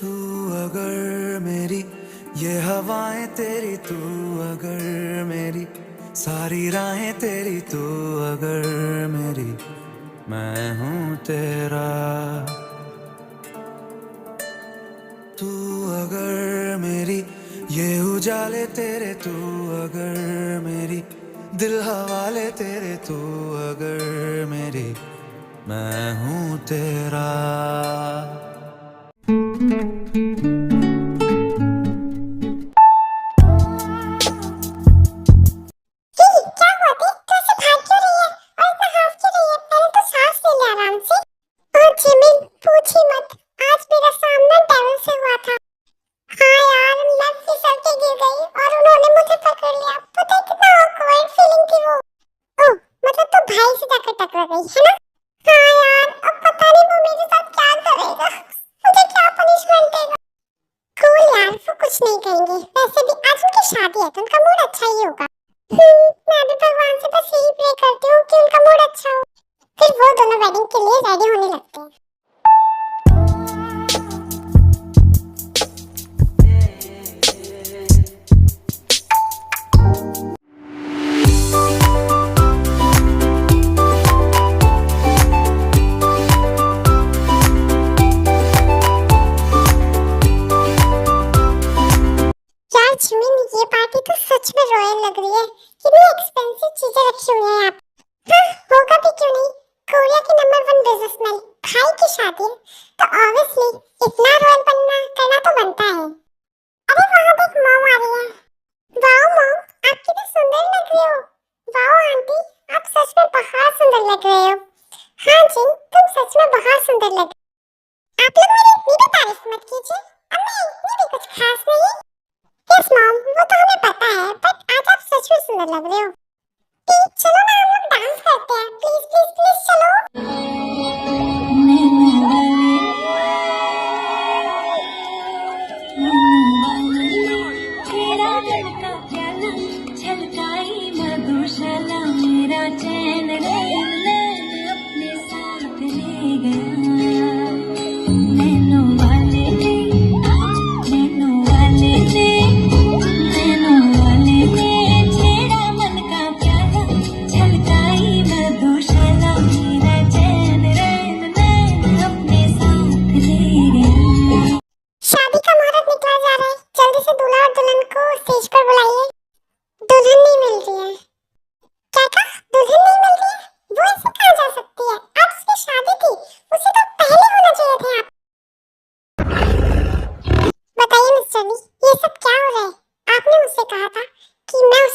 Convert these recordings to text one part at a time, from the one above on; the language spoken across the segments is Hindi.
तू अगर मेरी ये हवाएं तेरी, तू अगर मेरी सारी राहें तेरी, तू अगर मेरी मैं हूँ तेरा। तू अगर मेरी ये उजाले तेरे, तू अगर मेरी दिल हवाले तेरे, तू अगर मेरी मैं हूँ तेरा। कुछ नहीं कहेंगे, वैसे भी आज उनकी शादी है तो उनका मूड अच्छा ही होगा। मैं भी भगवान से बस यही प्रे करती हूँ कि उनका मूड अच्छा हो, फिर वो दोनों वेडिंग के लिए रेडी होने लगते हैं। ये पार्टी तो सच में रॉयल लग रही है। कितनी एक्सपेंसिव चीजें रखी हुई हैं यहाँ पे। होगा भी क्यों नहीं, कोरिया की नंबर 1 बिजनेसमैन भाई की शादी है तो ऑब्वियसली इतना रॉयल बनना करना तो बनता है। अरे वहाँ देख, मॉम आ रही है। वाओ मॉम, आप कितनी सुंदर लग रही हो। वाओ आंटी, आप सच में बहुत सुंदर लग रहे हो। हाँ जी, तुम सच में बहुत सुंदर लग रहे हो। आप लोग मेरी इतनी भी तारीफ मत कीजिए, अब मैं इतनी भी कुछ खास नहीं। यस मॉम, वो तो हमें पता है, बट आज आप सच में सुंदर लग रहे हो। चलो ना हम लोग डांस करते हैं, प्लीज प्लीज प्लीज चलो। तेरा लड़का प्याला छलकाई मधुशाला, मेरा चैन अपने साथ ले गया।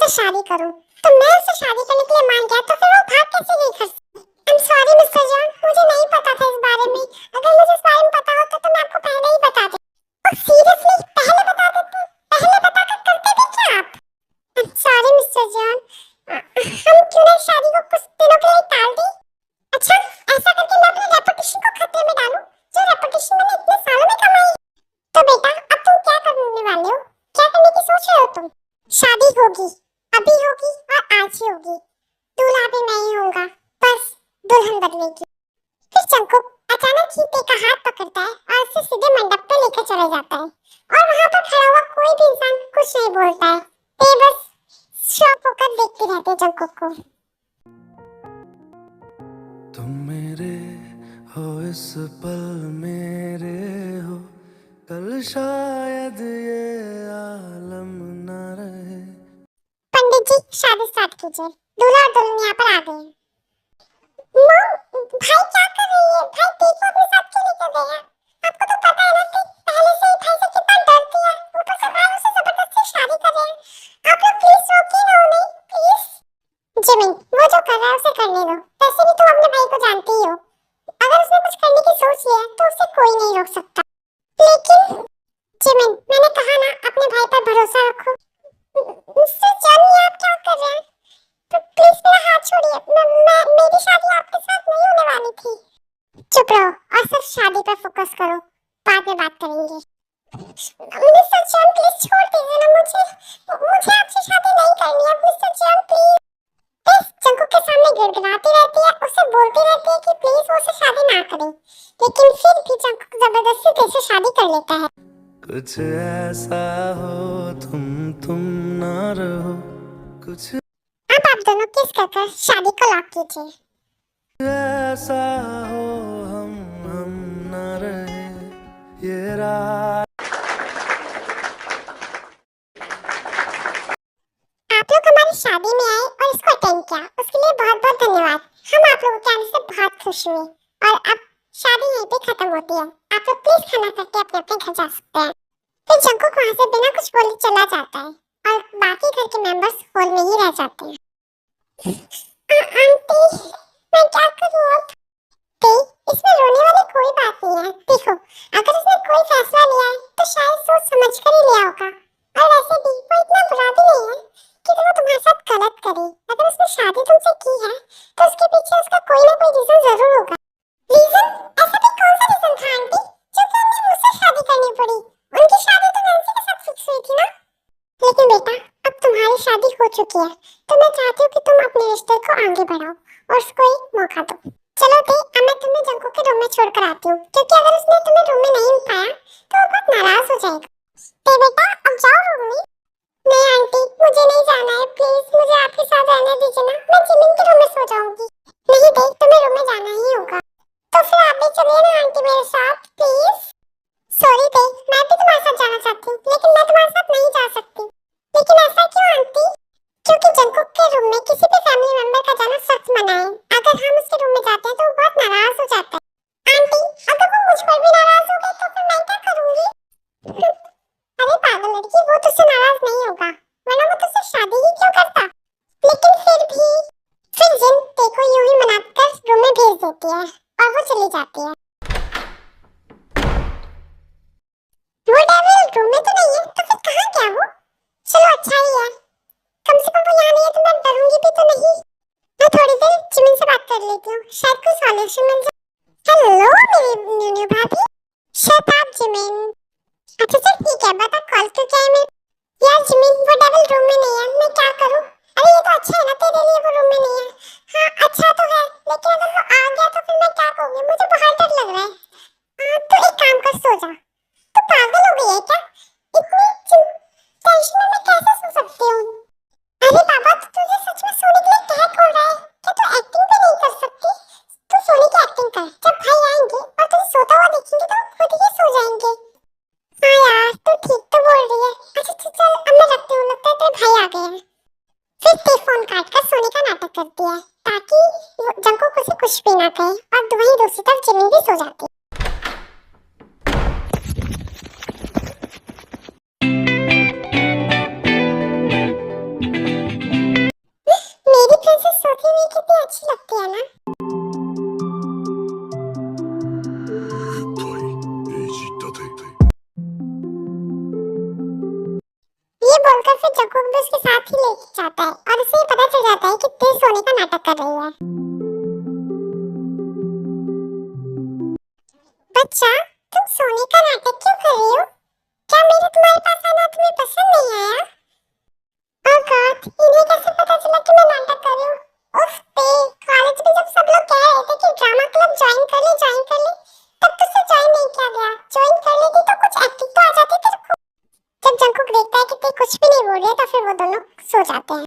शादी करूं तो मैं उससे शादी करने के लिए मान गया, तो फिर वो भाग कैसे गई घर से? I am sorry mister John, मुझे नहीं पता था इस बारे में। अगर मुझे इस बारे में पता होता तो मैं आपको पहले ही बता देती। सीरियसली पहले बता देती, पहले बता कर करते भी क्या आप? I am sorry mister John, हम क्यों ना शादी को कुछ दिनों के लिए टाल दें? अच्छा, ऐसा करके मैं अपनी रेपुटेशन को खतरे में डालूं, जो रेपुटेशन मैंने इतने सालों में कमाई। तो बेटा अब तुम क्या करने वाले हो, क्या करने की सोच रहे हो तुम? शादी होगी, अभी होगी और आज ही होगी। दूल्हा भी मैं ही होऊंगा, बस दुल्हन बदलेगी। फिर चंकू अचानक ही ते का हाथ पकड़ता है और उसे सीधे मंडप पे लेकर चला जाता है, और वहां पर खड़ा हुआ कोई भी इंसान कुछ नहीं बोलता है। ते बस शॉक होकर देखते रहते हैं चंकू को। तुम मेरे हो इस पल मेरे हो, कल शायद ये आलम न रहे। पंडित जी शादी स्टार्ट कीजिए, दूल्हा और दुल्हन यहाँ पर आ गए हैं। मॉम, भाई क्या कर रही है? भाई ते को अपने साथ क्यों लेकर गए हैं? आपको तो पता है ना कि पहले से ही भाई से कितना डरती है, ऊपर से भाई उसे जबरदस्ती शादी कर रहे हैं। आप लोग प्लीज रोकिए ना उन्हें, प्लीज। जिमिन, वो जो कर रहा है उसे करने दो, वैसे भी तुम अपने भाई को जानती ही हो। अगर उसने कुछ करने की सोच लिया है तो उसे कोई नहीं रोक सकता। लेकिन जिमिन, मैंने कहा ना अपने भाई पर भरोसा रखो। मिस्टर जॉनी, आप क्या कर रहे हैं? प्लीज मेरा हाथ छोड़िए, मेरी शादी आपके साथ नहीं होने वाली थी। चुप रहो और सिर्फ शादी पर फोकस करो, बाद में बात करेंगे। मिस्टर जॉन प्लीज छोड़ दीजिए ना मुझे, मुझे आपसे शादी नहीं करनी है mister John please. Please Jungkook के सामने गिड़गिड़ाती रहती है, उससे बोलती रहती है कि प्लीज वो उससे शादी ना करे, लेकिन फिर भी जंकुक जबरदस्ती तेरे से शादी कर लेता है। कुछ ऐसा हो तुम ना रहो, कुछ अब आप दोनों किस कर शादी को लॉक कीजिए। ऐसा हो हम ना रहे, ये रात। आप लोग हमारी शादी में आए और इसको अटेंड किया, उसके लिए बहुत बहुत धन्यवाद। हम आप लोगों के आने से बहुत खुश हुए और अब शादी यहीं पे खत्म होती है। आप लोग प्लीज खाना खा के अपने अपने घर जा सकते हैं। फिर जंकुक वहां से बिना कुछ बोले चला जाता है और बाकी घर के मेंबर्स हॉल में ही रह जाते हैं। आंटी, मैं क्या करूं अब? ते, इसमें रोने वाली कोई बात नहीं है। देखो, अगर उसने कोई फैसला लिया है तो शायद सोच समझ कर ही लिया होगा, और वैसे भी वो इतना बुरा भी नहीं है कि वो तुम्हारे साथ गलत करे। अगर उसने शादी तुमसे की है तो उसके पीछे उसका कोई ना कोई रीजन जरूर होगा। रीजन? ऐसा भी कौन सा रीजन था आंटी जो कि उन्हें मुझसे शादी करनी पड़ी? उनकी शादी तो नैन्सी के साथ फिक्स हुई थी ना। लेकिन बेटा, अब तुम्हारी शादी हो चुकी है तो मैं चाहती हूँ कि तुम अपने रिश्ते को आगे बढ़ाओ और उसको एक मौका दो। चलो ते, अब मैं तुम्हें जंकुक के रूम में छोड़कर आती हूँ, क्योंकि अगर उसने तुम्हें रूम में नहीं पाया तो वो बहुत नाराज हो जाएगा। ते बेटा, अब जाओ रूम में। नहीं आंटी, मुझे नहीं जाना है, प्लीज मुझे आपके साथ रहने दीजिए ना, मैं जिमिन के रूम में सो जाऊंगी। नहीं दे, तुम्हें रूम में जाना ही होगा। तो फिर आप भी चलिए ना आंटी मेरे साथ, प्लीज। सॉरी दे, मैं भी तुम्हारे साथ जाना चाहती हूँ, लेकिन मैं तुम्हारे साथ नहीं जा सकती। लेकिन ऐसा क्यों आंटी? क्योंकि जंकुक के रूम में किसी भी फैमिली मेंबर का जाना सख्त मना है। अगर हम उसके रूम में जाते हैं तो वो बहुत नाराज हो जाता है। आंटी, अगर वो मुझ पर भी नाराज हो गए तो फिर मैं क्या करूंगी? अरे पागल लड़की, वो तुझसे नाराज नहीं होगा, वरना वो तुझसे शादी ही क्यों करता? लेकिन फिर भी फिर जिन देखो यूं ही मनाकर रूम में भेज देती है और वो चली जाती है। वो डेविल रूम में तो नहीं है, तो फिर कहाँ गया वो? चलो अच्छा ही है, कम से कम वो यहाँ नहीं है तो मैं डरूंगी भी तो नहीं। मैं थोड़ी देर जिमिन से बात कर लेती हूँ, शायद कोई सॉल्यूशन मिल जाए। हेलो मेरी न्यू भाभी। Shut up Jimin. अच्छा चल ठीक है, बता कॉल क्यों किया है मैं? यार जिमिन, वो डेविल रूम में नहीं है, मैं क्या करूँ? अरे ये तो अच्छा है ना तेरे लिए वो रूम में नहीं है। हाँ अच्छा तो है, लेकिन अगर वो आ गया तो फिर मैं क्या कहूँगी? मुझे बहुत डर लग रहा है। हाँ तो एक काम कर, सो जा। तो पागल हो गई है क्या? इतनी टेंशन में मैं कैसे सो सकती हूँ? अरे बाबा, तो तुझे सच में सोने के लिए कह कौन रहा है? क्या तू एक्टिंग भी नहीं कर सकती? तू सोने की एक्टिंग कर, जब भाई आएंगे और तुझे सोता हुआ देखेंगे तो खुद ही सो जाएंगे। हाँ यार, तू ठीक तो बोल रही है। अच्छा चल अब मैं रखती हूँ, लगता है तेरे भाई आ गए हैं। फिर ते फोन काट कर सोने का नाटक करती है ताकि जंकुक उसे कुछ भी ना कहे, और वहीं दूसरी तरफ जिमिन भी सो जाती है। मेरी प्रिंसेस सोती हुई कितनी अच्छी लगती है ना। ये बोलकर फिर जंकुक भी उसके साथ ही ले जाता है और उसे पता चल जाता है कि ते सोने का नाटक कर रही है। बच्चा, तुम सोने का नाटक क्यों कर रही हो? क्या मेरे तुम्हारे पास आना तुम्हें पसंद नहीं आया? ओह गॉड, इन्हें कैसे पता चला कि मैं नाटक कर रही हूँ? उफ ते, कॉलेज में जब सब लोग कह रहे थे कि ड्रामा क्लब ज्वाइन कर ले, तब तो उसे ज्वाइन नहीं किया गया। ज्वाइन कर लेती तो कुछ एक्टिंग तो आ जाती तेरे को। जब जंकुक देखता है कि ते कुछ भी नहीं बोल रही है तो फिर वो दोनों सो जाते हैं।